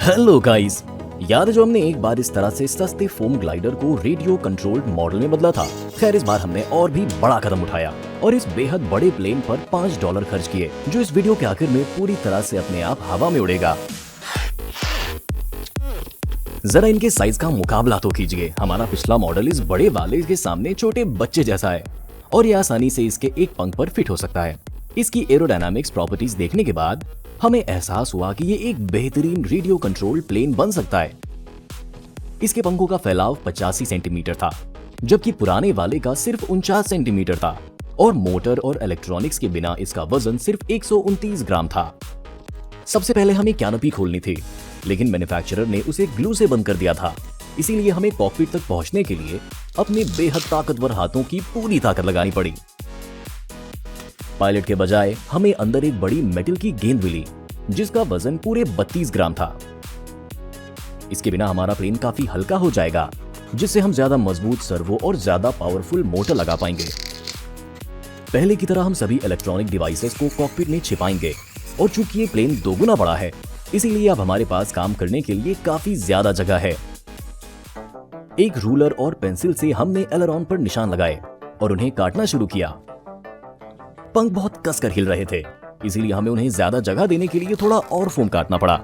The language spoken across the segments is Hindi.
हेलो गाइस, याद है जो हमने एक बार इस तरह से सस्ते फोम ग्लाइडर को रेडियो कंट्रोल्ड मॉडल में बदला था। खैर इस बार हमने और भी बड़ा कदम उठाया और इस बेहद बड़े प्लेन पर $5 खर्च किए, जो इस वीडियो के आखिर में पूरी तरह से अपने आप हवा में उड़ेगा। जरा इनके साइज का मुकाबला तो कीजिए। हमारा पिछला मॉडल इस बड़े वाले के सामने छोटे बच्चे जैसा है और ये आसानी से इसके एक पंख पर फिट हो सकता है। इसकी एरोडायनामिक्स प्रॉपर्टीज देखने के बाद हमें एहसास हुआ कि ये एक बेहतरीन रेडियो कंट्रोल्ड प्लेन बन सकता है। इसके पंखों का फैलाव 85 सेंटीमीटर था, जबकि पुराने वाले का सिर्फ 49 सेंटीमीटर था और मोटर और इलेक्ट्रॉनिक्स के बिना इसका वजन सिर्फ 129 ग्राम था। सबसे पहले हमें कैनोपी खोलनी थी, लेकिन मैन्युफैक्चरर ने उसे ग्लू से बंद कर दिया था। इसीलिए हमें कॉकपिट तक पहुंचने के लिए अपने बेहद ताकतवर हाथों की पूरी ताकत लगानी पड़ी। पायलट के बजाय हमें अंदर एक बड़ी मेटल की गेंद मिली, जिसका वजन पूरे 32 ग्राम था। इसके बिना हमारा प्लेन काफी हल्का हो जाएगा, जिससे हम ज्यादा मजबूत सर्वो और ज्यादा पावरफुल मोटर लगा पाएंगे। पहले की तरह हम सभी इलेक्ट्रॉनिक डिवाइसेस को कॉकपिट में छिपाएंगे और चूंकि ये प्लेन दोगुना बड़ा है, इसीलिए अब हमारे पास काम करने के लिए काफी ज्यादा जगह है। एक रूलर और पेंसिल से हमने एलेरॉन पर निशान लगाए और उन्हें काटना शुरू किया। पंख बहुत कसकर हिल रहे थे, इसीलिए हमें उन्हें ज्यादा जगह देने के लिए थोड़ा और फोम काटना पड़ा।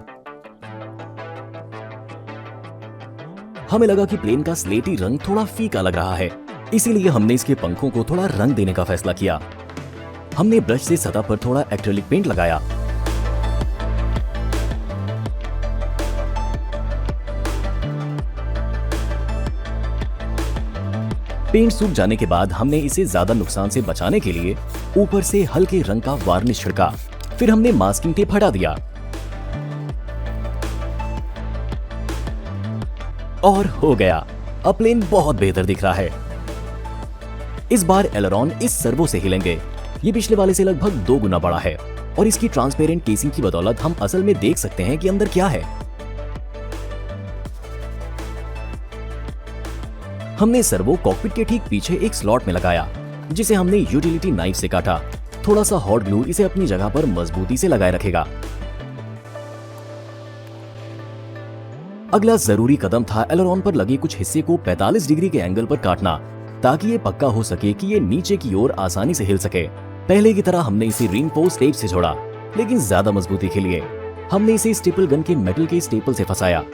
हमें लगा कि प्लेन का स्लेटी रंग थोड़ा फीका लग रहा है, इसीलिए हमने इसके पंखों को थोड़ा रंग देने का फैसला किया। हमने ब्रश से सतह पर थोड़ा एक्रिलिक पेंट लगाया। पेंट सूख जाने के बाद हमने इसे ज्यादा नुकसान से बचाने के लिए ऊपर से हल्के रंग का वार्निश छिड़का। फिर हमने मास्किंग टेप हटा दिया और हो गया। अब प्लेन बहुत बेहतर दिख रहा है। इस बार एलेरॉन इस सर्वो से हिलेंगे। ये पिछले वाले से लगभग 2 गुना बड़ा है और इसकी ट्रांसपेरेंट केसिंग की बदौलत हम असल में देख सकते हैं कि अंदर क्या है। हमने सर्वो कॉकपिट के ठीक पीछे एक स्लॉट में लगाया, जिसे हमने यूटिलिटी नाइफ से काटा। थोड़ा सा हॉट ग्लू इसे अपनी जगह पर मजबूती से लगाए रखेगा। अगला जरूरी कदम था एलेरॉन पर लगे कुछ हिस्से को 45 डिग्री के एंगल पर काटना, ताकि ये पक्का हो सके कि ये नीचे की ओर आसानी से हिल सके। पहले की तरह हमने इसे रीइंफोर्स्ड टेप से जोड़ा, लेकिन ज्यादा मजबूती के लिए हमने इसे स्टेपल गन के मेटल के स्टेपल से फंसाया।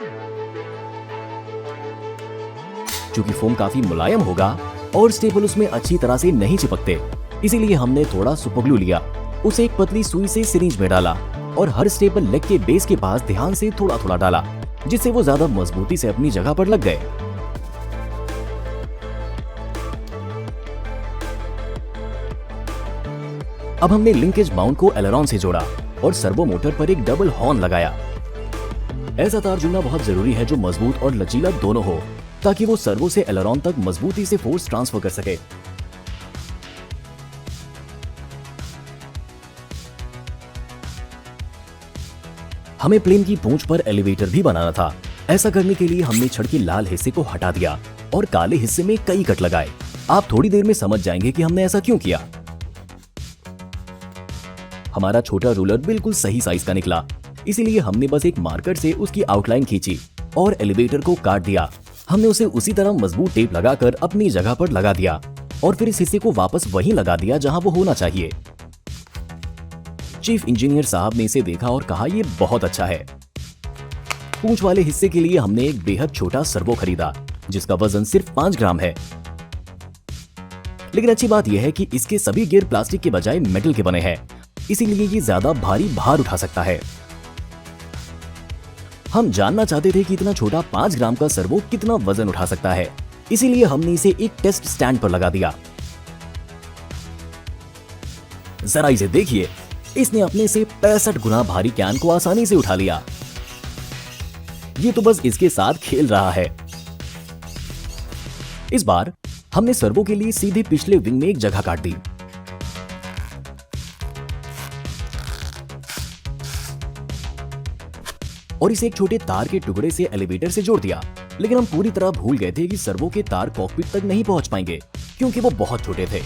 चूंकि फोम काफी मुलायम होगा और स्टेपल उसमें अच्छी तरह से नहीं चिपकते, इसीलिए हमने थोड़ा सुपर ग्लू लिया, उसे एक पतली सुई से सिरिंज में डाला और हर स्टेपल लेग के बेस के पास ध्यान से थोड़ा थोड़ा डाला, जिससे वो ज्यादा मजबूती से अपनी जगह पर लग गए। अब हमने लिंकेज माउंट को एलेरॉन से जोड़ा और सर्वो मोटर पर एक डबल हॉर्न लगाया। ऐसा तार जुड़ना बहुत जरूरी है जो मजबूत और लचीला दोनों हो, ताकि वो सर्वो से एलेरॉन तक मजबूती से फोर्स ट्रांसफर कर सके। हमें प्लेन की पूंछ पर एलिवेटर भी बनाना था। ऐसा करने के लिए हमने छड़ के लाल हिस्से को हटा दिया और काले हिस्से में कई कट लगाए। आप थोड़ी देर में समझ जाएंगे कि हमने ऐसा क्यों किया। हमारा छोटा रूलर बिल्कुल सही साइज का निकला, इसीलिए हमने बस एक मार्कर से उसकी आउटलाइन खींची और एलिवेटर को काट दिया। हमने उसे उसी तरह मजबूत टेप लगाकर अपनी जगह पर लगा दिया और फिर इस हिस्से को वापस वहीं लगा दिया जहां वो होना चाहिए। चीफ इंजीनियर साहब ने इसे देखा और कहा, ये बहुत अच्छा है। पूंछ वाले हिस्से के लिए हमने एक बेहद छोटा सर्वो खरीदा, जिसका वजन सिर्फ 5 ग्राम है। लेकिन अच्छी बात यह है कि इसके सभी गियर प्लास्टिक के बजाय मेटल के बने हैं, इसीलिए ये ज्यादा भारी भार उठा सकता है। हम जानना चाहते थे कि इतना छोटा 5 ग्राम का सर्वो कितना वजन उठा सकता है, इसीलिए हमने इसे एक टेस्ट स्टैंड पर लगा दिया। जरा इसे देखिए, इसने अपने से 65 गुना भारी कैन को आसानी से उठा लिया। ये तो बस इसके साथ खेल रहा है। इस बार हमने सर्वो के लिए सीधे पिछले विंग में एक जगह काट दी। और इसे एक छोटे तार के टुकड़े से एलिवेटर से जोड़ दिया। लेकिन हम पूरी तरह भूल गए थे कि सर्वो के तार कॉकपिट तक नहीं पहुंच पाएंगे, क्योंकि वो बहुत छोटे थे।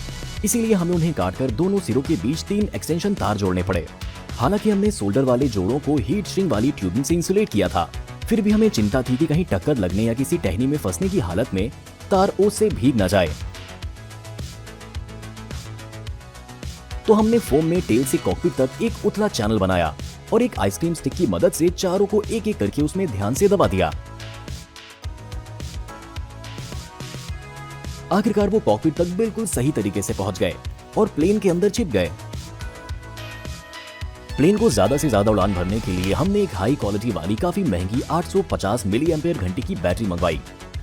इसीलिए हमें उन्हें काटकर दोनों सिरों के बीच 3 एक्सटेंशन तार जोड़ने पड़े। हालांकि हमने सोल्डर वाले जोड़ों को हीट स्ट्रिंग वाली ट्यूबिंग से इंसुलेट किया था, फिर भी हमें चिंता थी कि कहीं टक्कर लगने या किसी टहनी में फंसने की हालत में तार ओस से भीग न जाए। तो हमने फोम में टेल से कॉकपिट तक एक उथला चैनल बनाया और एक आइसक्रीम स्टिक की मदद से चारों को एक एक करके उसमें ध्यान से दबा दिया। आखिरकार वो कॉकपिट तक बिल्कुल सही तरीके से पहुंच गए और प्लेन के अंदर छिप गए। प्लेन को ज्यादा से ज्यादा उड़ान भरने के लिए हमने एक हाई क्वालिटी वाली काफी महंगी 850 मिली एम्पेयर घंटे की बैटरी मंगवाई।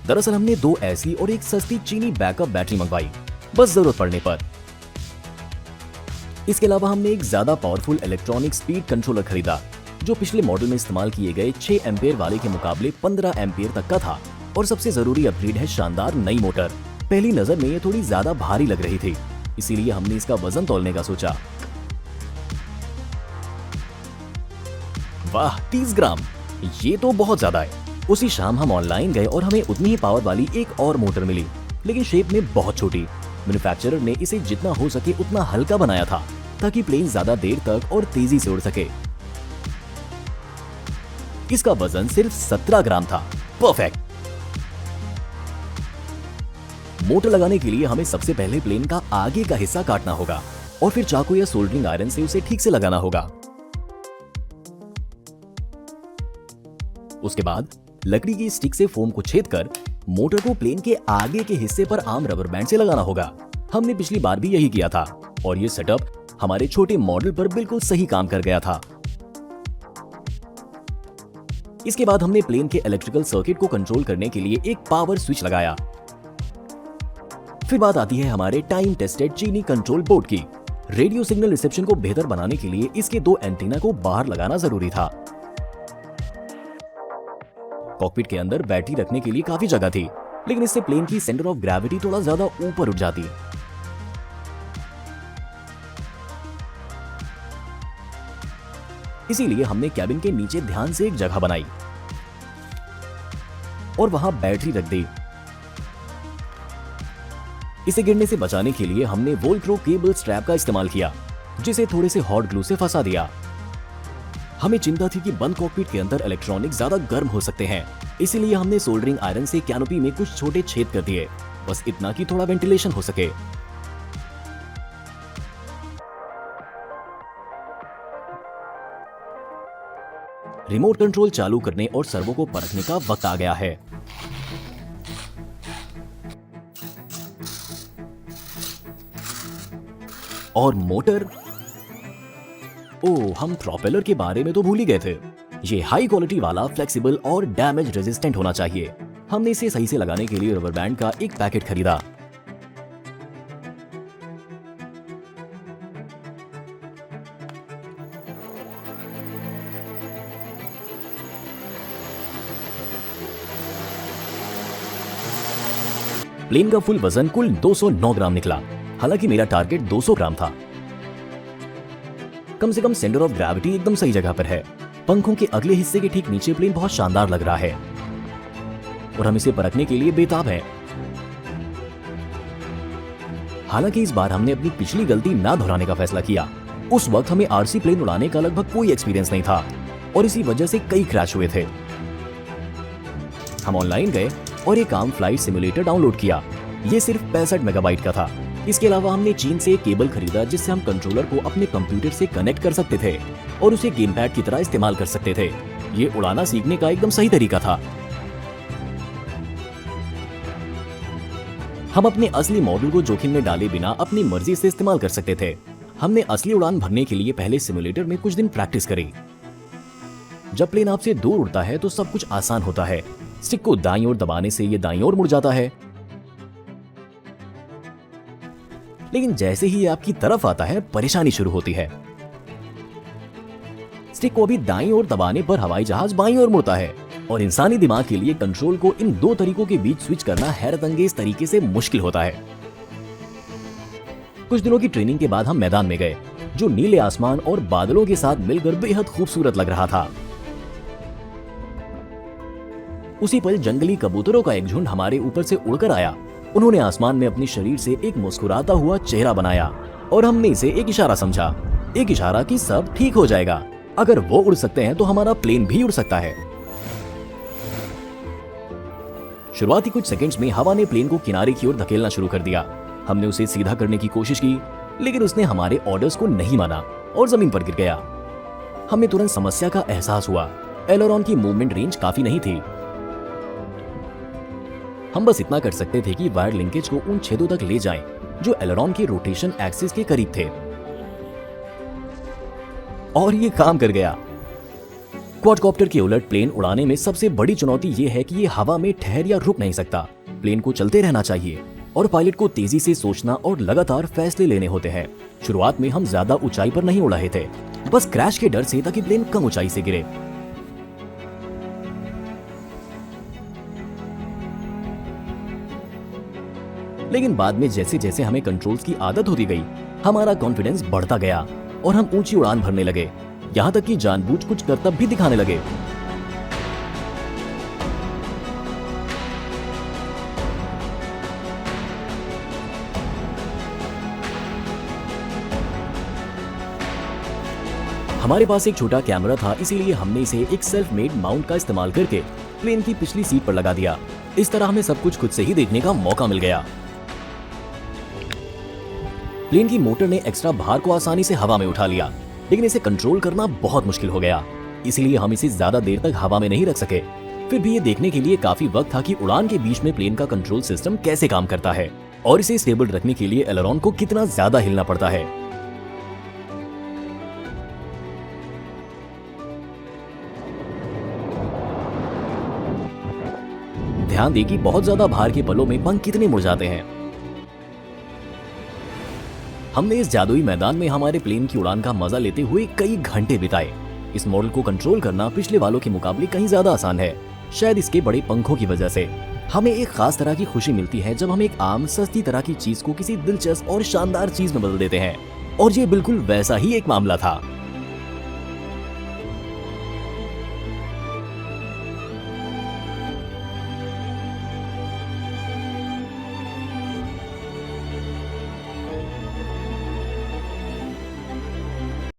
दरअसल हमने 2 ऐसी और एक सस्ती चीनी बैकअप बैटरी मंगवाई, बस जरूरत पड़ने पर। इसके अलावा हमने एक ज्यादा पावरफुल इलेक्ट्रॉनिक स्पीड कंट्रोलर खरीदा, जो पिछले मॉडल में इस्तेमाल किए गए 6 एम्पेयर वाले के मुकाबले 15 एम्पेयर तक का था। और सबसे जरूरी अपग्रेड है शानदार नई मोटर। पहली नजर में ये थोड़ी ज्यादा भारी लग रही थी, इसीलिए हमने इसका वजन तौलने का सोचा। वाह, 30 ग्राम, ये तो बहुत ज्यादा है। उसी शाम हम ऑनलाइन गए और हमें उतनी ही पावर वाली एक और मोटर मिली, लेकिन शेप में बहुत छोटी। मैन्युफैक्चरर ने इसे जितना हो सके उतना हल्का बनाया था ताकि प्लेन ज्यादा देर तक और तेजी से उड़ सके। इसका वजन सिर्फ 17 ग्राम था। परफेक्ट। मोटर लगाने के लिए हमें सबसे पहले प्लेन का आगे का हिस्सा काटना होगा और फिर चाकू या सोल्डरिंग आयरन से उसे ठीक से लगाना होगा। उसके बाद लकड़ी की स्टिक से फोम को छेद कर मोटर को प्लेन के आगे के हिस्से पर आम रबर बैंड से लगाना होगा। हमने पिछली बार भी यही किया था और ये सेटअप हमारे छोटे मॉडल पर बिल्कुल सही काम कर गया था। इसके बाद हमने प्लेन के इलेक्ट्रिकल सर्किट को कंट्रोल करने के लिए एक पावर स्विच लगाया। फिर बात आती है हमारे टाइम टेस्टेड चीनी कंट्रोल बोर्ड की। रेडियो सिग्नल रिसेप्शन को बेहतर बनाने के लिए इसके 2 एंटीना को बाहर लगाना जरूरी था। कॉकपिट के अंदर बैटरी रखने के लिए काफी जगह थी, लेकिन इससे प्लेन की सेंटर ऑफ ग्रेविटी थोड़ा ज्यादा ऊपर उठ जाती। इसीलिए हमने कैबिन के नीचे ध्यान से एक जगह बनाई और वहां बैटरी रख दी। इसे गिरने से बचाने के लिए हमने वोल्ट्रो केबल स्ट्रैप का इस्तेमाल किया, जिसे थोड़े से हॉट ग्लू से फंसा दिया। हमें चिंता थी कि बंद कॉकपिट के अंदर इलेक्ट्रॉनिक ज्यादा गर्म हो सकते हैं, इसीलिए हमने सोल्डरिंग आयरन से कैनोपी में कुछ छोटे छेद कर दिए, बस इतना कि थोड़ा वेंटिलेशन हो सके। रिमोट कंट्रोल चालू करने और सर्वो को परखने का वक्त आ गया है। और मोटर, हम प्रोपेलर के बारे में तो भूल ही गए थे। ये हाई क्वालिटी वाला, फ्लेक्सिबल और डैमेज रेजिस्टेंट होना चाहिए। हमने इसे सही से लगाने के लिए रबर बैंड का एक पैकेट खरीदा। प्लेन का फुल वजन कुल 209 ग्राम निकला, हालांकि मेरा टारगेट 200 ग्राम था। कम से कम सेंटर ऑफ ग्रेविटी एकदम सही जगह पर है। पंखों के अगले हिस्से के ठीक नीचे प्लेन बहुत शानदार लग रहा है और हम इसे परखने के लिए बेताब हैं। हालांकि इस बार हमने अपनी पिछली गलती ना दोहराने का फैसला किया। उस वक्त हमें आरसी प्लेन उड़ाने का लगभग कोई एक्सपीरियंस नहीं था और इसी वजह से कई क्रैश हुए थे। हम ऑनलाइन गए और एक आम फ्लाइट सिमुलेटर डाउनलोड किया। ये सिर्फ 65 मेगाबाइट का था। इसके अलावा हमने चीन से एक केबल खरीदा जिससे हम कंट्रोलर को अपने कंप्यूटर से कनेक्ट कर सकते थे और उसे गेम पैड की तरह इस्तेमाल कर सकते थे। ये उड़ाना सीखने का एकदम सही तरीका था। हम अपने असली मॉडल को जोखिम में डाले बिना अपनी मर्जी से इस्तेमाल कर सकते थे। हमने असली उड़ान भरने के लिए पहले सिमुलेटर में कुछ दिन प्रैक्टिस करी। जब प्लेन आपसे दूर उड़ता है तो सब कुछ आसान होता है। स्टिक को दाईं ओर दबाने से ये दाईं ओर मुड़ जाता है, लेकिन जैसे ही ये आपकी तरफ आता है परेशानी शुरू होती है। स्टिक को अभी दाईं ओर दबाने पर हवाई जहाज बाईं ओर मुड़ता है और इंसानी दिमाग के लिए कंट्रोल को इन 2 तरीकों के बीच स्विच करना हैरतअंगेज तरीके से मुश्किल होता है। कुछ दिनों की ट्रेनिंग के बाद हम मैदान में गए, जो नीले आसमान और बादलों के साथ मिलकर बेहद खूबसूरत लग रहा था। उसी पल जंगली कबूतरों का एक झुंड हमारे ऊपर से उड़कर आया। उन्होंने आसमान में अपनी शरीर से एक मुस्कुराता हुआ चेहरा बनाया और हमने इसे एक इशारा समझा। एक इशारा कि सब ठीक हो जाएगा। अगर वो उड़ सकते हैं तो हमारा प्लेन भी उड़ सकता है। शुरुआती कुछ सेकंड्स में हवा ने प्लेन को किनारे की ओर धकेलना शुरू कर दिया। हमने उसे सीधा करने की कोशिश की, लेकिन उसने हमारे ऑर्डर्स को नहीं माना और जमीन पर गिर गया। हमें तुरंत समस्या का एहसास हुआ। एलेरॉन की मूवमेंट रेंज काफी नहीं थी। हम बस इतना कर सकते थे कि वायर लिंकेज को उन छेदों तक ले जाएं जो एलेरॉन के रोटेशन एक्सिस के करीब थे, और ये काम कर गया। क्वाडकॉप्टर के उलट प्लेन उड़ाने में सबसे बड़ी चुनौती ये है कि ये हवा में ठहर या रुक नहीं सकता। प्लेन को चलते रहना चाहिए और पायलट को तेजी से सोचना और लगातार फैसले लेने होते हैं। शुरुआत में हम ज्यादा ऊंचाई पर नहीं उड़ रहे थे, बस क्रैश के डर से, ताकि प्लेन कम ऊंचाई से गिरे। लेकिन बाद में जैसे जैसे हमें कंट्रोल्स की आदत होती गई, हमारा कॉन्फिडेंस बढ़ता गया और हम ऊंची उड़ान भरने लगे, यहाँ तक कि जानबूझ कुछ करतब भी दिखाने लगे। हमारे पास एक छोटा कैमरा था, इसीलिए हमने इसे एक सेल्फ मेड माउंट का इस्तेमाल करके प्लेन की पिछली सीट पर लगा दिया। इस तरह हमें सब कुछ खुद से ही देखने का मौका मिल गया। प्लेन की मोटर ने एक्स्ट्रा भार को आसानी से हवा में उठा लिया, लेकिन इसे कंट्रोल करना बहुत मुश्किल हो गया, इसलिए हम इसे ज्यादा देर तक हवा में नहीं रख सके। फिर भी ये देखने के लिए काफी वक्त था कि उड़ान के बीच में प्लेन का कंट्रोल सिस्टम कैसे काम करता है और इसे स्टेबल रखने के लिए एलेरॉन को कितना ज्यादा हिलना पड़ता है। ध्यान दें कि बहुत ज्यादा भार के पलों में पंख कितने मुड़ जाते हैं। हमने इस जादुई मैदान में हमारे प्लेन की उड़ान का मजा लेते हुए कई घंटे बिताए। इस मॉडल को कंट्रोल करना पिछले वालों के मुकाबले कहीं ज्यादा आसान है, शायद इसके बड़े पंखों की वजह से। हमें एक खास तरह की खुशी मिलती है जब हम एक आम सस्ती तरह की चीज को किसी दिलचस्प और शानदार चीज में बदल देते हैं, और ये बिल्कुल वैसा ही एक मामला था।